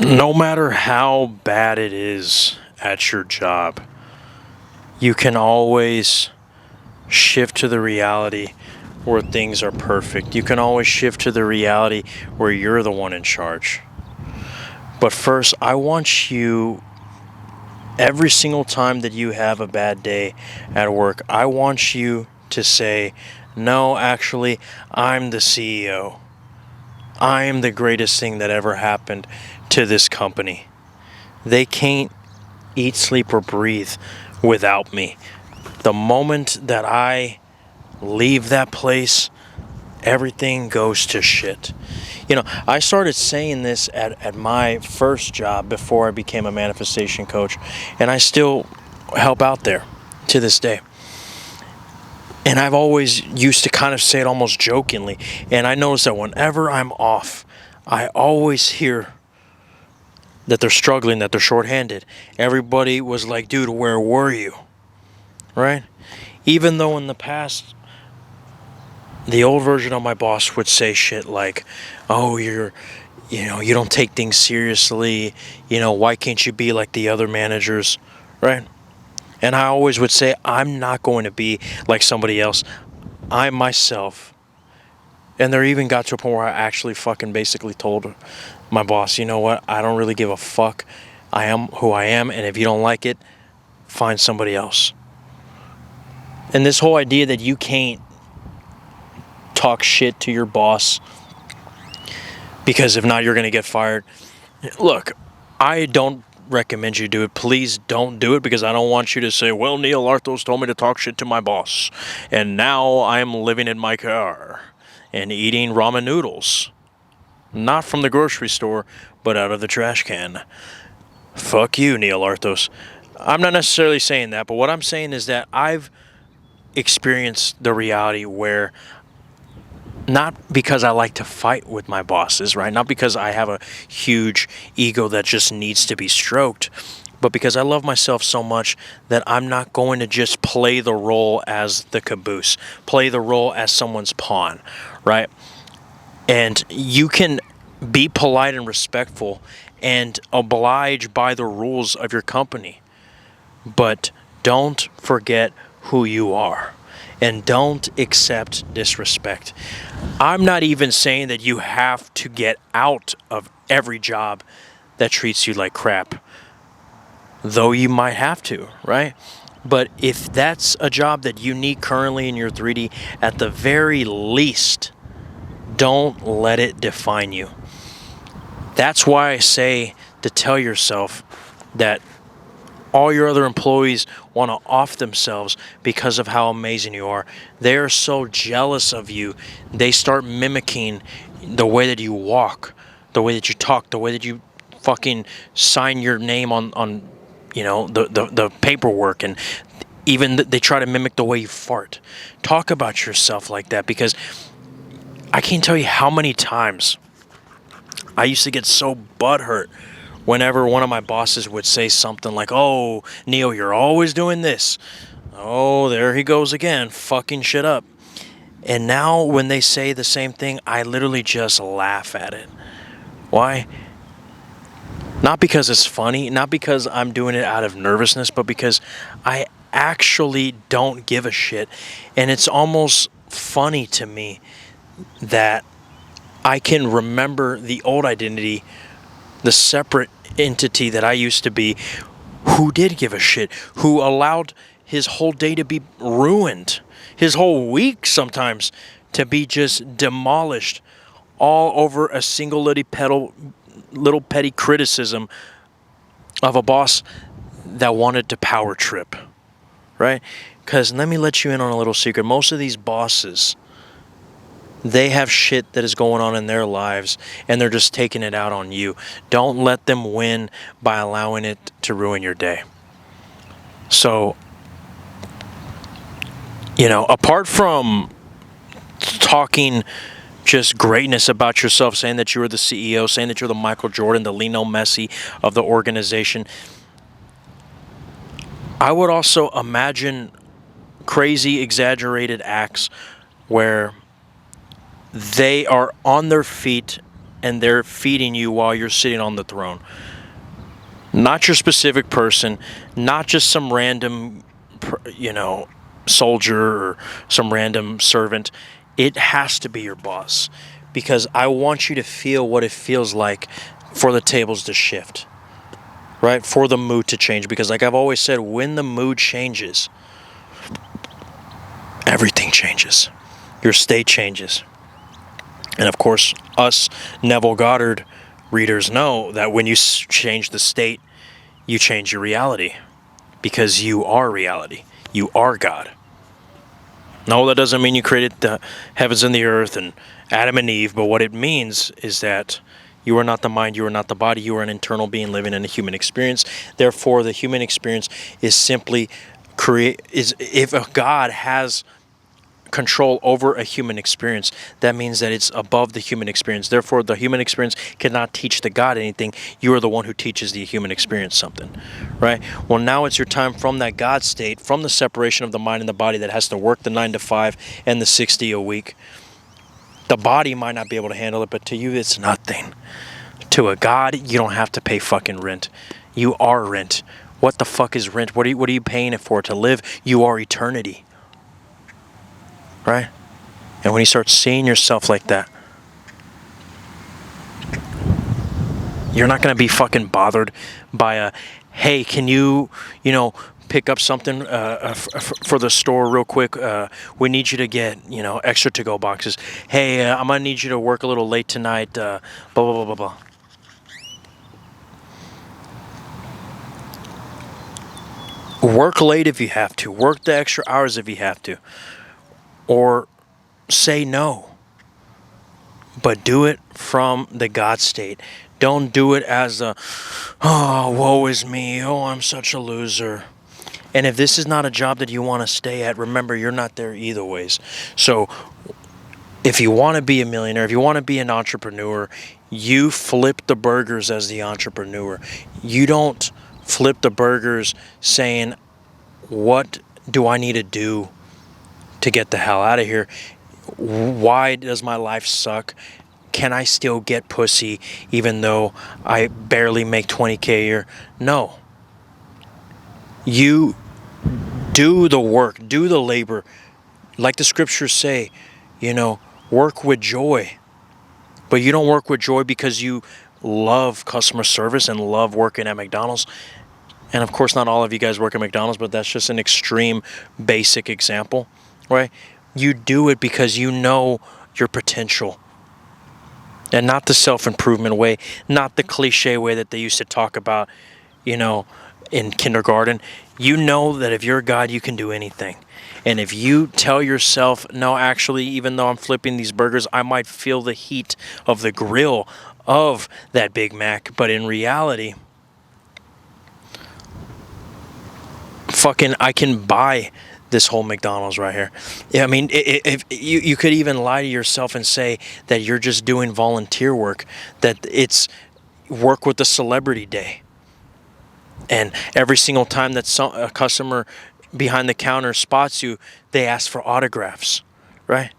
No matter how bad it is at your job, you can always shift to the reality where things are perfect. You can always shift to the reality where you're the one in charge. But first, I want you, every single time that you have a bad day at work, I want you to say, no, actually, I'm the CEO. I am the greatest thing that ever happened to this company. They can't eat, sleep, or breathe without me. The moment that I leave that place, everything goes to shit. I started saying this at my first job before I became a manifestation coach, and I still help out there to this day. And I've always used to kind of say it almost jokingly, and I notice that whenever I'm off, I always hear that they're struggling, that they're shorthanded. Everybody was like, dude, where were you? Right? Even though in the past, the old version of my boss would say shit like, oh, you don't take things seriously. Why can't you be like the other managers? Right? And I always would say, I'm not going to be like somebody else. I'm myself. And there even got to a point where I actually fucking basically told my boss, you know what? I don't really give a fuck. I am who I am. And if you don't like it, find somebody else. And this whole idea that you can't talk shit to your boss because if not, you're going to get fired. Look, I don't recommend you do it. Please don't do it because I don't want you to say, well, Neil Arthos told me to talk shit to my boss. And now I'm living in my car and eating ramen noodles. Not from the grocery store, but out of the trash can. Fuck you, Neil Arthos. I'm not necessarily saying that, but what I'm saying is that I've experienced the reality where not because I like to fight with my bosses, right? Not because I have a huge ego that just needs to be stroked, but because I love myself so much that I'm not going to just play the role as the caboose, play the role as someone's pawn, right? And you can be polite and respectful and oblige by the rules of your company, but don't forget who you are. And don't accept disrespect. I'm not even saying that you have to get out of every job that treats you like crap, though you might have to, right? But if that's a job that you need currently in your 3D, at the very least, don't let it define you. That's why I say to tell yourself that all your other employees want to off themselves because of how amazing you are. They are so jealous of you. They start mimicking the way that you walk, the way that you talk, the way that you fucking sign your name on the paperwork, and even they try to mimic the way you fart. Talk about yourself like that because I can't tell you how many times I used to get so butthurt whenever one of my bosses would say something like, oh, Neil, you're always doing this. Oh, there he goes again, fucking shit up. And now when they say the same thing, I literally just laugh at it. Why? Not because it's funny, not because I'm doing it out of nervousness, but because I actually don't give a shit. And it's almost funny to me that I can remember the old identity, the separate entity that I used to be, who did give a shit, who allowed his whole day to be ruined, his whole week sometimes to be just demolished, all over a single little petty criticism of a boss that wanted to power trip, right? Because let me let you in on a little secret. Most of these bosses, they have shit that is going on in their lives and they're just taking it out on you. Don't let them win by allowing it to ruin your day. So, apart from talking just greatness about yourself, saying that you're the CEO, saying that you're the Michael Jordan, the Lionel Messi of the organization, I would also imagine crazy, exaggerated acts where they are on their feet and they're feeding you while you're sitting on the throne. Not your specific person, not just some random, soldier or some random servant. It has to be your boss, because I want you to feel what it feels like for the tables to shift, right? For the mood to change, because like I've always said, when the mood changes, everything changes. Your state changes. And of course, us Neville Goddard readers know that when you change the state, you change your reality, because you are reality. You are God. No, that doesn't mean you created the heavens and the earth and Adam and Eve, but what it means is that you are not the mind, you are not the body, you are an internal being living in a human experience. Therefore, the human experience is simply if a God has control over a human experience, that means that it's above the human experience. Therefore, the human experience cannot teach the God anything. You are the one who teaches the human experience something, right? Well, now it's your time from that God state, from the separation of the mind and the body that has to work the 9 to 5 and the 60 a week. The body might not be able to handle it, but to you, it's nothing. To a God, you don't have to pay fucking rent. You are rent. What the fuck is rent? What are you paying it for? To live? You are eternity. Right? And when you start seeing yourself like that, you're not going to be fucking bothered by hey, can you pick up something for the store real quick? We need you to get, extra to-go boxes. Hey, I'm going to need you to work a little late tonight, blah, blah, blah, blah, blah. Work late if you have to. Work the extra hours if you have to. Or say no, but do it from the God state. Don't do it as woe is me, I'm such a loser. And if this is not a job that you want to stay at, remember, you're not there either ways. So if you want to be a millionaire, if you want to be an entrepreneur, you flip the burgers as the entrepreneur. You don't flip the burgers saying, what do I need to do to get the hell out of here? Why does my life suck? Can I still get pussy even though I barely make 20K a year? No. You do the work, do the labor. Like the scriptures say, work with joy. But you don't work with joy because you love customer service and love working at McDonald's. And of course, not all of you guys work at McDonald's, but that's just an extreme, basic example, right? You do it because you know your potential. And not the self-improvement way, not the cliche way that they used to talk about, in kindergarten. You know that if you're God, you can do anything. And if you tell yourself, no, actually, even though I'm flipping these burgers, I might feel the heat of the grill of that Big Mac. But in reality, I can buy this whole McDonald's right here. I mean, if you could even lie to yourself and say that you're just doing volunteer work, that it's work with the celebrity day. And every single time that a customer behind the counter spots you, they ask for autographs, right?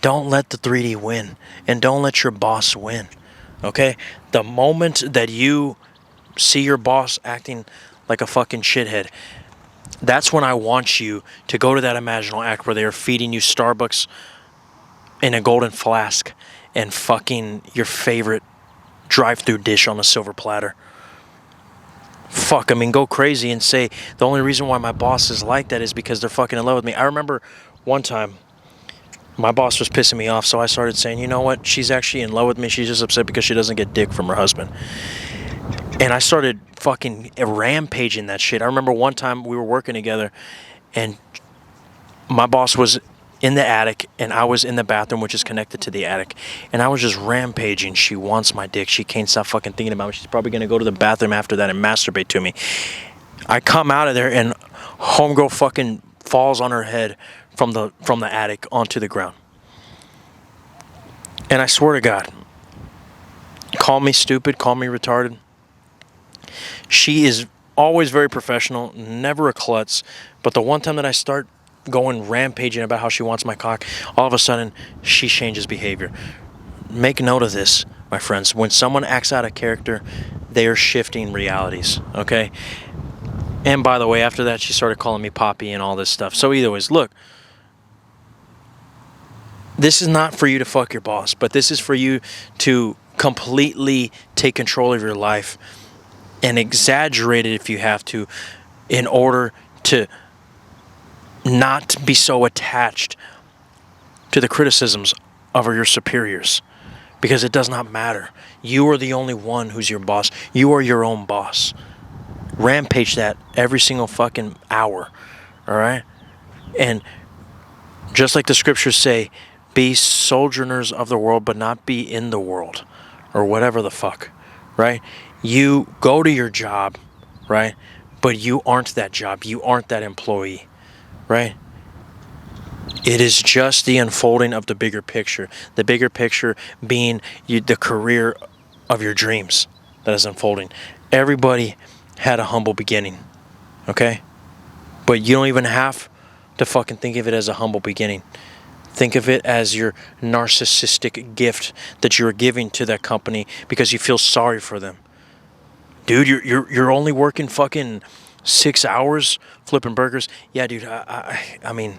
Don't let the 3D win, and don't let your boss win, okay? The moment that you see your boss acting like a fucking shithead, that's when I want you to go to that imaginal act where they are feeding you Starbucks in a golden flask and fucking your favorite drive-through dish on a silver platter. Go crazy and say, the only reason why my boss is like that is because they're fucking in love with me. I remember one time, my boss was pissing me off, so I started saying, you know what, she's actually in love with me, she's just upset because she doesn't get dick from her husband. And I started fucking rampaging that shit. I remember one time we were working together, and my boss was in the attic, and I was in the bathroom, which is connected to the attic. And I was just rampaging. She wants my dick. She can't stop fucking thinking about me. She's probably going to go to the bathroom after that and masturbate to me. I come out of there, and homegirl fucking falls on her head from the attic onto the ground. And I swear to God, call me stupid, call me retarded. She is always very professional, never a klutz. But the one time that I start going rampaging about how she wants my cock, all of a sudden she changes behavior. Make note of this, my friends. When someone acts out of character, they are shifting realities, okay? And by the way, after that, she started calling me Poppy and all this stuff. So either ways, look, this is not for you to fuck your boss, but this is for you to completely take control of your life and exaggerate it if you have to, in order to not be so attached to the criticisms of your superiors, because it does not matter. You are the only one who's your boss. You are your own boss. Rampage that every single fucking hour, all right? And just like the scriptures say, be sojourners of the world, but not be in the world, or whatever the fuck, right? You go to your job, right? But you aren't that job. You aren't that employee, right? It is just the unfolding of the bigger picture. The bigger picture being the career of your dreams that is unfolding. Everybody had a humble beginning, okay? But you don't even have to fucking think of it as a humble beginning. Think of it as your narcissistic gift that you're giving to that company because you feel sorry for them. Dude, you're only working fucking 6 hours flipping burgers. Yeah, dude, I mean,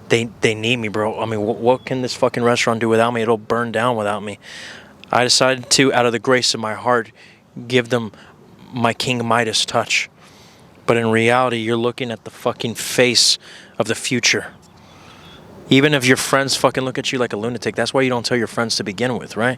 they need me, bro. I mean, what can this fucking restaurant do without me? It'll burn down without me. I decided to, out of the grace of my heart, give them my King Midas touch. But in reality, you're looking at the fucking face of the future. Even if your friends fucking look at you like a lunatic, that's why you don't tell your friends to begin with, right?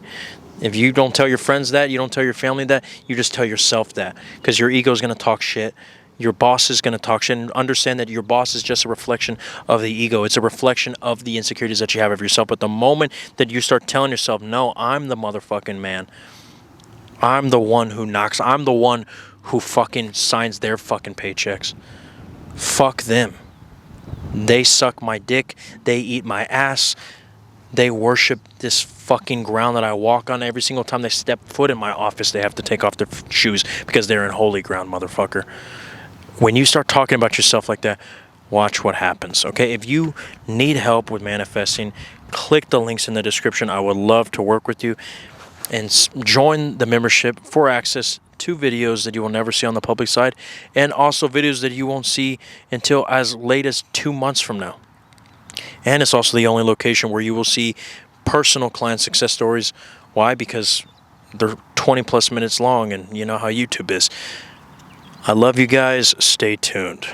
If you don't tell your friends that, you don't tell your family that, you just tell yourself that. Because your ego is going to talk shit. Your boss is going to talk shit. And understand that your boss is just a reflection of the ego. It's a reflection of the insecurities that you have of yourself. But the moment that you start telling yourself, no, I'm the motherfucking man. I'm the one who knocks. I'm the one who fucking signs their fucking paychecks. Fuck them. They suck my dick. They eat my ass. They worship this fucking ground that I walk on. Every single time they step foot in my office, they have to take off their shoes because they're in holy ground, motherfucker. When you start talking about yourself like that, watch what happens, okay? If you need help with manifesting, click the links in the description. I would love to work with you. And join the membership for access to videos that you will never see on the public side, and also videos that you won't see until as late as 2 months from now. And it's also the only location where you will see personal client success stories. Why? Because they're 20 plus minutes long, and you know how YouTube is. I love you guys. Stay tuned.